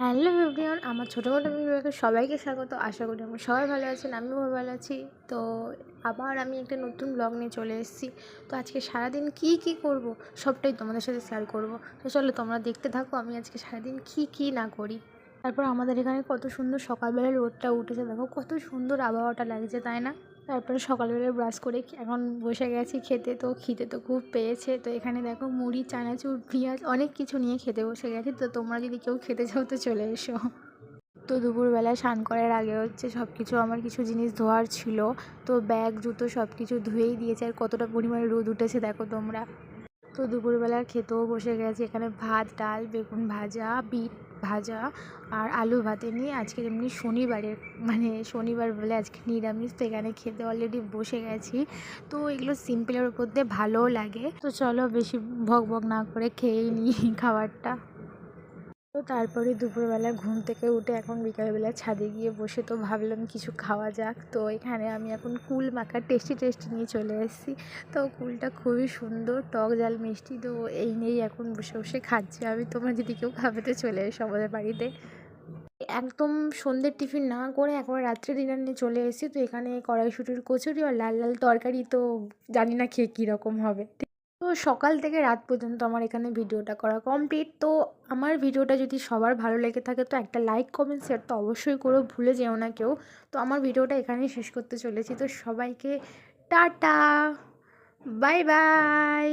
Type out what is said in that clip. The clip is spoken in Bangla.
হ্যালো এভরিওয়ান, আমার ছোটোখাটো ভিডিওতে সবাইকে স্বাগত। আশা করি আমি সবাই ভালো আছেন, আমিও ভালো আছি। তো আবার আমি একটা নতুন ব্লগ নিয়ে চলে এসেছি। তো আজকে সারাদিন কী করব সবটাই তোমাদের সাথে শেয়ার করব। তো চলো তোমরা দেখতে থাকো আমি আজকে সারাদিন কী না করি। তারপর আমাদের এখানে কত সুন্দর সকালবেলা রোদটা উঠেছে, দেখো কত সুন্দর আবহাওয়াটা লাগছে, তাই না? তারপরে সকালবেলা ব্রাশ করে এখন বসে গেছি খেতে। তো খিদে তো খুব পেয়েছে। তো এখানে দেখো মুড়ি, চানাচুর, পেঁয়াজ অনেক কিছু নিয়ে খেতে বসে গেছি। তো তোমরা যদি কেউ খেতে চাও তো চলে এসো। তো দুপুরবেলায় স্নান করার আগে সব কিছু আমার কিছু জিনিস ধোয়ার ছিল। তো ব্যাগ, জুতো সব কিছু ধুয়েই দিয়েছে। আর কতটা পরিমাণে রোদ উঠেছে দেখো তোমরা। তো দুপুরবেলা খেতেও বসে গেছি। এখানে ভাত, ডাল, বেগুন ভাজা, বিট ভাজা আর আলু ভাতে নিয়ে আজকে এমনি শনিবারের শনিবার বলে আজকে নিরামিষ। তো এখানে খেতে অলরেডি বসে গেছি। তো এগুলো সিম্পলের উপর দিয়ে ভালোও লাগে। তো চলো বেশি ভক না করে খেয়েই নিই খাবারটা। তো তারপরে দুপুরবেলা ঘুম থেকে উঠে এখন বিকালবেলা ছাদে গিয়ে বসে তো ভাবলাম কিছু খাওয়া যাক। তো এখানে আমি এখন কুল মাখা টেস্টি নিয়ে চলে এসেছি। তো কুলটা খুবই সুন্দর, টক ঝাল মিষ্টি। তো এই নিয়েই এখন বসে বসে খাচ্ছি আমি। তোমরা যদি কেউ খাবে তো চলে এসো আমাদের বাড়িতে। একদম সন্ধ্যের টিফিন না করে একবার রাত্রে ডিনার নিয়ে চলে এসেছি। তো এখানে কড়াইশুঁটির কচুরি আর লাল লাল তরকারি। তো জানি না খেয়ে কীরকম হবে। তো সকাল থেকে রাত পর্যন্ত আমার এখানে ভিডিওটা করা কমপ্লিট। তো আমার ভিডিওটা যদি সবার ভালো লেগে থাকে তো একটা লাইক, কমেন্ট, শেয়ার তো অবশ্যই করো, ভুলে যেও না কেউ। তো আমার ভিডিওটা এখানেই শেষ করতে চলেছি। তো সবাইকে টাটা, বাই বাই।